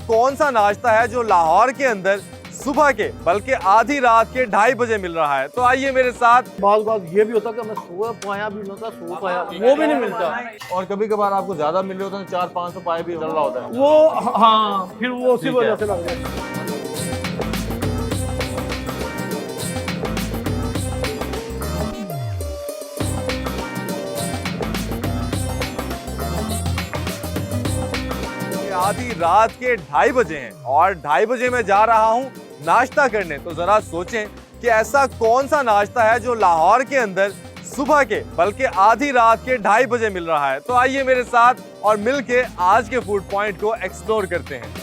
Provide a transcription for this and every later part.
कौन सा नाश्ता है जो लाहौर के अंदर सुबह के बल्कि आधी रात के 2:30 बजे मिल रहा है। तो आइए मेरे साथ। बात ये भी होता कि मैं सो पाया भी होता, सो पाया वो भी नहीं मिलता। और कभी कभार आपको ज्यादा मिल रहे होते हैं, 400-500 पाए भी चल रहा होता है वो हाँ, फिर वो उसी वजह से लग गया। आधी रात के 2:30 बजे हैं और 2:30 बजे मैं जा रहा हूं नाश्ता करने। तो जरा सोचें कि ऐसा कौन सा नाश्ता है जो लाहौर के अंदर सुबह के बल्कि आधी रात के 2:30 बजे मिल रहा है। तो आइए मेरे साथ और मिलके आज के फूड पॉइंट को एक्सप्लोर करते हैं।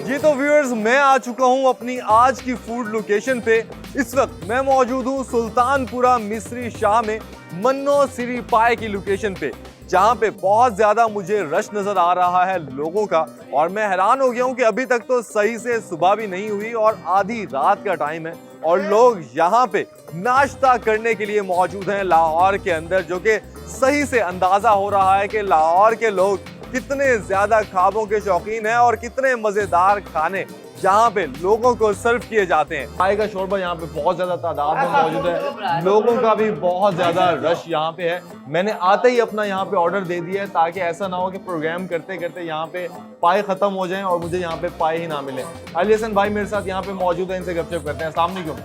जी तो व्यूअर्स, मैं आ चुका हूं अपनी आज की फूड लोकेशन पे। इस वक्त मैं मौजूद हूं सुल्तानपुरा मिस्री शाह में मन्नो सिरी पाए की लोकेशन पे, जहां पे बहुत ज्यादा मुझे रश नजर आ रहा है लोगों का। और मैं हैरान हो गया हूं कि अभी तक तो सही से सुबह भी नहीं हुई और आधी रात का टाइम है और लोग यहां पे नाश्ता करने के लिए मौजूद हैं लाहौर के अंदर, जो कि सही से अंदाजा हो रहा है कि लाहौर के लोग कितने ज्यादा खाबों के शौकीन हैं और कितने मजेदार खाने यहाँ पे लोगों को सर्व किए जाते हैं। पाए का शोरबा यहाँ पे बहुत ज्यादा तादाद में मौजूद है, लोगों का भी बहुत ज्यादा रश यहाँ पे है। मैंने आते ही अपना यहाँ पे ऑर्डर दे दिया है ताकि ऐसा ना हो कि प्रोग्राम करते करते यहाँ पे पाए खत्म हो जाएं और मुझे यहाँ पे पाए ही ना मिले। अली हसन भाई मेरे साथ यहाँ पे मौजूद है, इनसे गपशप करते हैं। अस्सलाम वालेकुम।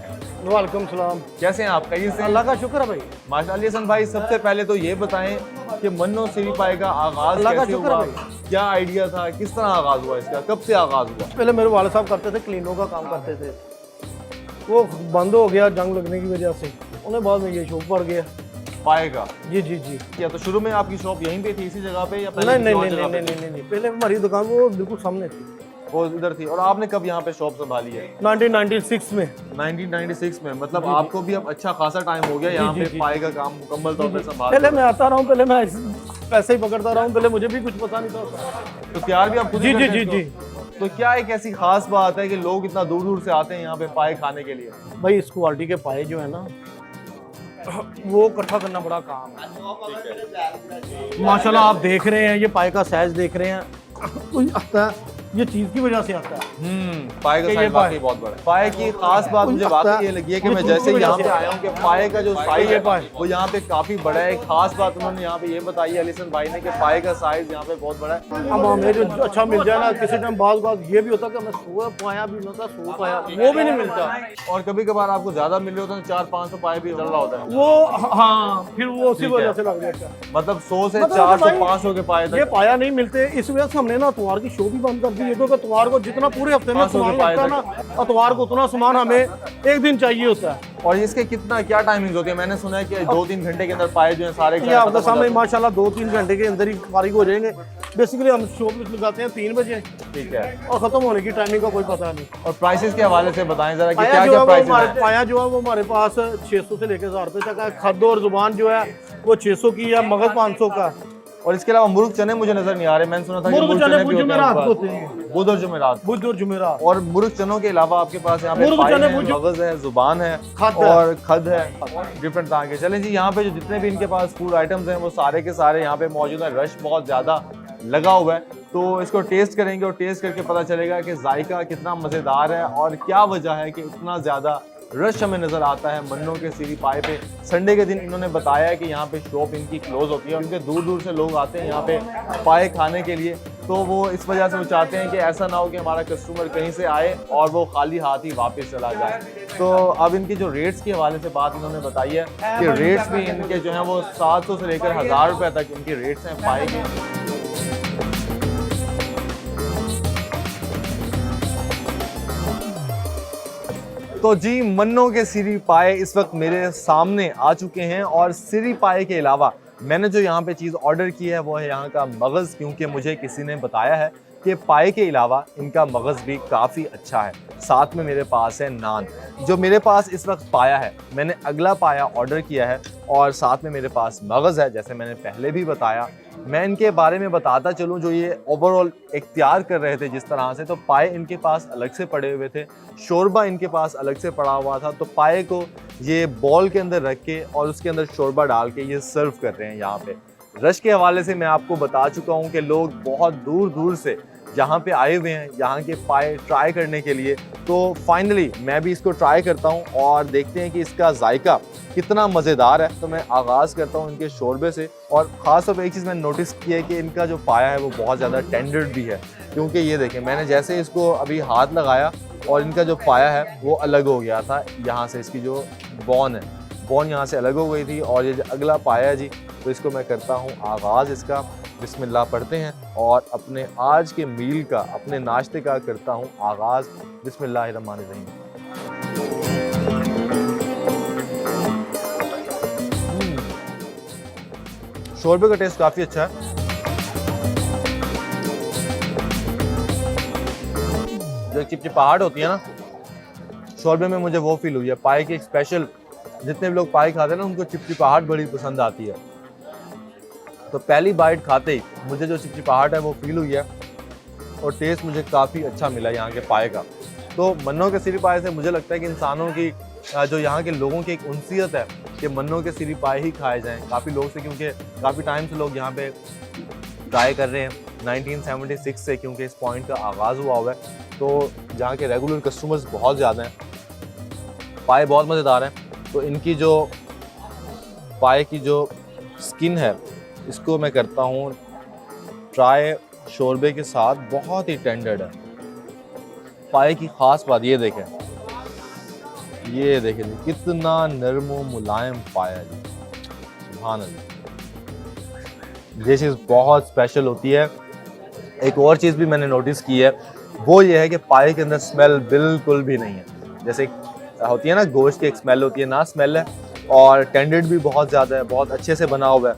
वालेकुम सलाम। कैसे हैं आप? कहीं से? अल्लाह का शुक्र है भाई। माशा। अली हसन भाई सबसे पहले तो ये बताएं कि मन्नो सिरी पाए का आगाज कैसे हुआ, क्या आइडिया था, किस तरह आगाज हुआ इसका, कब से आगाज हुआ? पहले मेरे वाले साहब करते थे, क्लीनों का काम करते थे, वो बंद हो गया जंग लगने की वजह से। उन्हें बाद में ये शौक पड़ गया पाए का। जी जी जी। क्या तो शुरू में आपकी शॉप यहीं पे थी, इसी जगह पे, या नहीं नहीं नहीं नहीं नहीं नहीं नहीं, पहले हमारी दुकान वो बिल्कुल सामने थी, वो इधर थी। और आपने कब यहाँ पे शॉप संभाली है? 1996 में। 1996 में, मतलब आपको भी अब अच्छा खासा टाइम हो गया यहाँ पे पाए का काम मुकम्मल तौर पे संभाल। पहले मैं आता रहा हूँ, पहले मैं पैसे ही पकड़ता रहा हूँ, पहले मुझे भी कुछ पता नहीं था। तो तैयार भी आप खुद ही जी जी करते जी हैं जी। तो क्या एक ऐसी खास बात है कि लोग इतना दूर दूर से आते हैं यहाँ पे पाए खाने के लिए? भाई इस क्वालिटी के पाए जो है ना, वो इकट्ठा करना बड़ा काम है। माशाल्लाह आप देख रहे हैं, ये पाए का साइज देख रहे हैं, तो आता है ये चीज की वजह से आता है। पाए का साइज वाकई बहुत बड़ा है। पाए की खास बात मुझे वाकई ये लगी है कि मैं जैसे यहाँ पे आया हूँ कि पाए का जो साइज है वो यहाँ पे काफी बड़ा है। एक खास बात उन्होंने यहाँ पे ये बताई अली हसन भाई ने कि पाए का साइज यहाँ पे बहुत बड़ा है। अब हमें जो अच्छा मिल जाए ना, किसी टाइम बात ये भी होता कि मैं सो पाया भी होता, सो पाया वो भी नहीं मिलता। और कभी कभार आपको ज्यादा मिल रहे होते हैं, 400-500 पाए भी चल रहा होता है वो हाँ, फिर वो उसी वजह से लग जाता है। मतलब 100 से 400-500 के पाए ये पाया नहीं मिलते, इस वजह से हमने ना अतवार की शो भी बंद कर दी है, क्योंकि अतवार को जितना पूरे हफ्ते में सामान लगता है ना, अतवार को उतना सामान हमें एक दिन चाहिए होता है। और इसके कितना क्या टाइमिंग होती है? मैंने सुना है कि 2-3 घंटे के अंदर पाए जो है सारे आपके सामने माशाल्लाह 2-3 घंटे के अंदर ही फारिग हो जाएंगे। बेसिकली हम शॉप लगाते हैं 3 बजे, ठीक है, और खत्म होने की टाइमिंग का कोई पता नहीं। और प्राइसेस के हवाले से बताएं जरा कि पाया क्या जो क्या है प्राइसेस वो पाया जो है वो हमारे पास 600 से लेकर 1000 रुपए तक है। खद्द और जुबान जो है वो 600 की है, मगज 500 का। और इसके अलावा मुर्ग चने मुझे नजर नहीं आ रहे। मैंने सुना था कि मुर्ग चने भी होते हैं बुध और जुमेरात। बुध और जुमेरात। और मुर्ग चनों के अलावा आपके पास यहाँ पे पाए हैं, मगज है, जुबान है और खद है, डिफरेंट तरह के। चलें जी, यहाँ पे जो जितने भी इनके पास फूड आइटम्स हैं वो सारे के सारे यहाँ पे मौजूद है। रश बहुत ज्यादा लगा हुआ है, तो इसको टेस्ट करेंगे और टेस्ट करके पता चलेगा कि जायका कितना मजेदार है और क्या वजह है कि इतना ज्यादा रश हमें नजर आता है मन्नो के सिरी पाए पे। संडे के दिन इन्होंने बताया है कि यहाँ पे शॉप इनकी क्लोज होती है, उनके दूर दूर से लोग आते हैं यहाँ पे पाए खाने के लिए। तो वो इस वजह से वो चाहते हैं कि ऐसा ना हो कि हमारा कस्टमर कहीं से आए और वो खाली हाथ ही वापस चला जाए। तो अब इनकी जो रेट्स के हवाले से बात इन्होंने बताई है कि रेट्स भी इनके जो हैं वो 700 से लेकर 1000 रुपये तक इनके रेट्स हैं पाए के। तो जी, मन्नो के सिरी पाए इस वक्त मेरे सामने आ चुके हैं और सिरी पाए के अलावा मैंने जो यहाँ पे चीज़ ऑर्डर की है वो है यहाँ का मगज़, क्योंकि मुझे किसी ने बताया है कि पाए के अलावा इनका मगज़ भी काफ़ी अच्छा है। साथ में मेरे पास है नान। जो मेरे पास इस वक्त पाया है, मैंने अगला पाया ऑर्डर किया है और साथ में मेरे पास मगज़ है। जैसे मैंने पहले भी बताया, मैं इनके बारे में बताता चलूँ जो ये ओवरऑल इख्तियार कर रहे थे जिस तरह से, तो पाए इनके पास अलग से पड़े हुए थे, शोरबा इनके पास अलग से पड़ा हुआ था। तो पाए को ये बॉल के अंदर रख के और उसके अंदर शोरबा डाल के ये सर्व कर रहे हैं यहाँ पे। रश के हवाले से मैं आपको बता चुका हूँ कि लोग बहुत दूर दूर से यहाँ पे आए हुए हैं यहाँ के पाए ट्राई करने के लिए। तो फाइनली मैं भी इसको ट्राई करता हूँ और देखते हैं कि इसका जायका कितना मज़ेदार है। तो मैं आगाज़ करता हूँ इनके शोरबे से, और ख़ास तौर पर एक चीज़ मैंने नोटिस की है कि इनका जो पाया है वो बहुत ज़्यादा टेंडर्ड भी है, क्योंकि ये देखें मैंने जैसे इसको अभी हाथ लगाया और इनका जो पाया है वो अलग हो गया था। यहाँ से इसकी जो बोन है, बोन यहाँ से अलग हो गई थी। और ये जो अगला पाया है जी, तो इसको मैं करता हूँ आगाज़ इसका। बिस्मिल्लाह पढ़ते हैं और अपने आज के मील का, अपने नाश्ते का करता हूँ आगाज़। बिस्मिल्लाहिर्रहमानिर्रहीम। शोरबे का टेस्ट काफ़ी अच्छा है। जो चिपचिपाहट होती है ना शोरबे में, मुझे वो फील हुई है। पाए की एक स्पेशल, जितने भी लोग पाए खाते हैं ना उनको चिपचिपाहट बड़ी पसंद आती है। तो पहली बाइट खाते ही मुझे जो चिपचिपाहट है वो फील हुई है और टेस्ट मुझे काफ़ी अच्छा मिला यहाँ के पाए का। तो मन्नों के सिरी पाए से मुझे लगता है कि इंसानों की, जो यहाँ के लोगों की एक उनसियत है कि मन्नों के सिरी पाए ही खाए जाएँ काफ़ी लोग से, क्योंकि काफ़ी टाइम से लोग यहाँ पे ट्राई कर रहे हैं 1976 से, क्योंकि इस पॉइंट का आगाज़ हुआ हुआ है। तो जहाँ के रेगुलर कस्टमर्स बहुत ज़्यादा हैं। पाए बहुत मज़ेदार हैं। तो इनकी जो पाए की जो स्किन है इसको मैं करता हूँ ट्राई शोरबे के साथ। बहुत ही टेंडर्ड है पाए की। ख़ास बात ये देखें जी, कितना नरम व मुलायम पाया जी, सुभान अल्लाह। ये चीज़ बहुत स्पेशल होती है। एक और चीज़ भी मैंने नोटिस की है, वो ये है कि पाए के अंदर स्मेल बिल्कुल भी नहीं है। जैसे होती है ना गोश्त की एक स्मेल होती है, ना स्मेल है। और टेंडर्ड भी बहुत ज़्यादा है, बहुत अच्छे से बना हुआ है,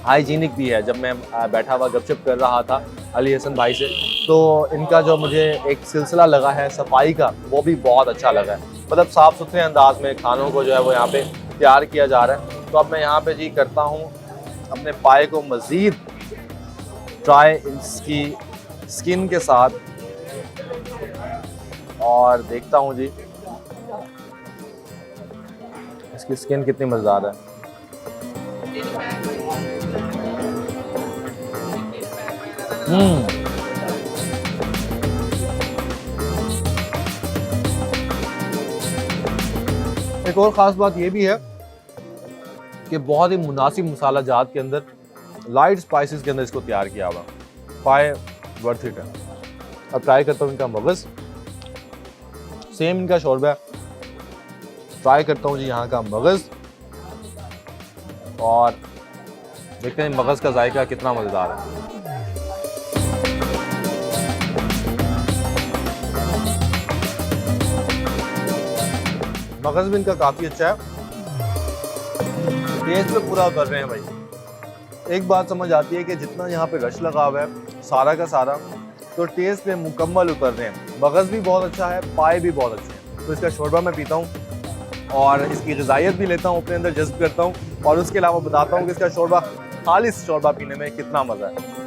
हाइजीनिक भी है। जब मैं बैठा हुआ गपशप कर रहा था अली हसन भाई से, तो इनका जो मुझे एक सिलसिला लगा है सफाई का, वो भी बहुत अच्छा लगा है। मतलब साफ़ सुथरे अंदाज में खानों को जो है वो यहाँ पे तैयार किया जा रहा है। तो अब मैं यहाँ पे जी करता हूँ अपने पाए को मज़ीद ट्राई इसकी स्किन के साथ, और देखता हूँ जी इसकी स्किन कितनी मज़ेदार है। एक और ख़ास बात ये भी है कि बहुत ही मुनासिब मसाला जात के अंदर, लाइट स्पाइसेस के अंदर इसको तैयार किया हुआ। पाए वर्थ इट है। अब ट्राई करता हूँ इनका मगज़। सेम इनका शोरबा है, ट्राई करता हूँ जी यहाँ का मगज़, और देखते हैं मगज़ का जायका कितना मज़ेदार है। मगज़ भी इनका काफ़ी अच्छा है। टेस्ट पे पूरा कर रहे हैं भाई। एक बात समझ आती है कि जितना यहाँ पे रश लगा हुआ है सारा का सारा, तो टेस्ट पे मुकम्मल उतर रहे हैं। मगज़ भी बहुत अच्छा है, पाए भी बहुत अच्छे हैं। तो इसका शोरबा मैं पीता हूँ और इसकी ग़िज़ाइयत भी लेता हूँ, अपने अंदर जज़्ब करता हूँ, और उसके अलावा बताता हूँ कि इसका शोरबा, खालिस शोरबा पीने में कितना मज़ा है।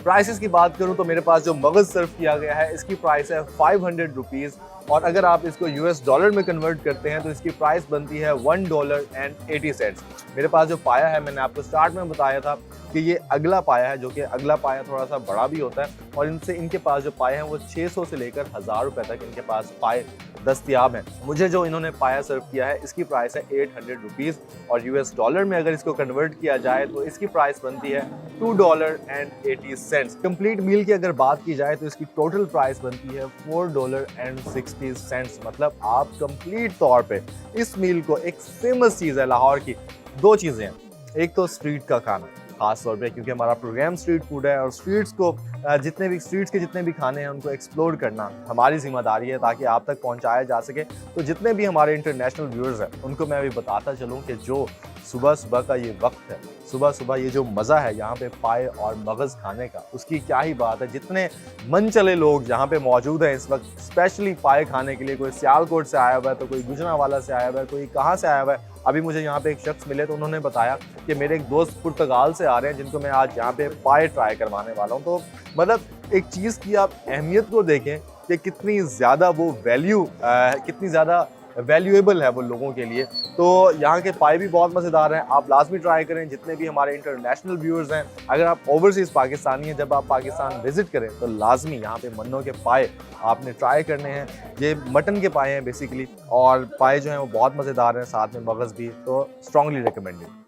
प्राइसेस की बात करूं तो मेरे पास जो मगज़ सर्व किया गया है इसकी प्राइस है 500 रुपीज़, और अगर आप इसको US डॉलर में कन्वर्ट करते हैं तो इसकी प्राइस बनती है $1.80। मेरे पास जो पाया है, मैंने आपको स्टार्ट में बताया था कि ये अगला पाया है, जो कि अगला पाया थोड़ा सा बड़ा भी होता है, और इनके पास जो पाए हैं वो 600 से लेकर 1000 रुपये तक इनके पास पाए दस्तयाब हैं। मुझे जो इन्होंने पाया सर्व किया है इसकी प्राइस है 800 रुपीज़, और US डॉलर में अगर इसको कन्वर्ट किया जाए तो इसकी प्राइस बनती है $2.80। कंप्लीट मील की अगर बात की जाए तो इसकी टोटल प्राइस बनती है $4.60। मतलब आप कंप्लीट तौर पे इस मील को, एक फेमस चीज़ है लाहौर की, दो चीज़ें हैं। एक तो स्ट्रीट का खाना, खास तौर पे क्योंकि हमारा प्रोग्राम स्ट्रीट फूड है, और स्ट्रीट्स को जितने भी स्ट्रीट्स के जितने भी खाने हैं उनको एक्सप्लोर करना हमारी जिम्मेदारी है ताकि आप तक पहुंचाया जा सके। तो जितने भी हमारे इंटरनेशनल व्यूअर्स हैं उनको मैं अभी बताता चलूं कि जो सुबह सुबह का ये वक्त है, सुबह सुबह ये जो मज़ा है यहाँ पे पाए और मगज़ खाने का, उसकी क्या ही बात है। जितने मन चले लोग यहाँ पे मौजूद हैं इस वक्त स्पेशली पाए खाने के लिए, कोई सियालकोट से आया हुआ है, तो कोई गुजरांवाला से आया हुआ है, कोई कहाँ से आया हुआ है। अभी मुझे यहाँ पे एक शख्स मिले तो उन्होंने बताया कि मेरे एक दोस्त पुर्तगाल से आ रहे हैं जिनको मैं आज यहाँ पे पाए ट्राई करवाने वाला हूँ। तो मतलब एक चीज़ की आप अहमियत को देखें कि कितनी ज़्यादा वो कितनी ज़्यादा वैल्यूएबल है वो लोगों के लिए। तो यहाँ के पाए भी बहुत मज़ेदार हैं, आप लाजमी ट्राई करें। जितने भी हमारे इंटरनेशनल व्यूअर्स हैं, अगर आप ओवरसीज़ पाकिस्तानी हैं, जब आप पाकिस्तान विज़िट करें तो लाजमी यहाँ पे मन्नो के पाए आपने ट्राई करने हैं। ये मटन के पाए हैं बेसिकली, और पाए जो हैं वो बहुत मज़ेदार हैं, साथ में मगज़ भी, तो स्ट्रॉन्गली रिकमेंडेड।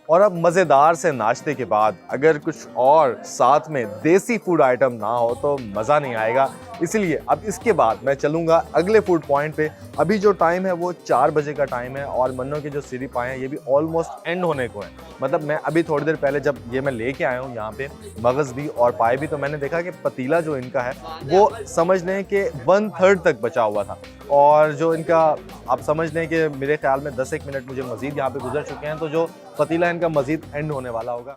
और अब मज़ेदार से नाश्ते के बाद अगर कुछ और साथ में देसी फूड आइटम ना हो तो मज़ा नहीं आएगा। इसलिए अब इसके बाद मैं चलूँगा अगले फूड पॉइंट पे। अभी जो टाइम है वो 4 बजे का टाइम है, और मन्नो के जो सिरी पाए हैं ये भी ऑलमोस्ट एंड होने को हैं। मतलब मैं अभी थोड़ी देर पहले जब ये मैं लेके आया हूँ यहाँ पे मगज़ भी और पाए भी, तो मैंने देखा कि पतीला जो इनका है वो समझ लें कि 1/3 तक बचा हुआ था। और जो इनका आप समझ लें कि मेरे ख्याल में 10 एक मिनट मुझे मज़ीद यहाँ पे गुजर चुके हैं, तो जो पतीला इनका मज़ीद एंड होने वाला होगा।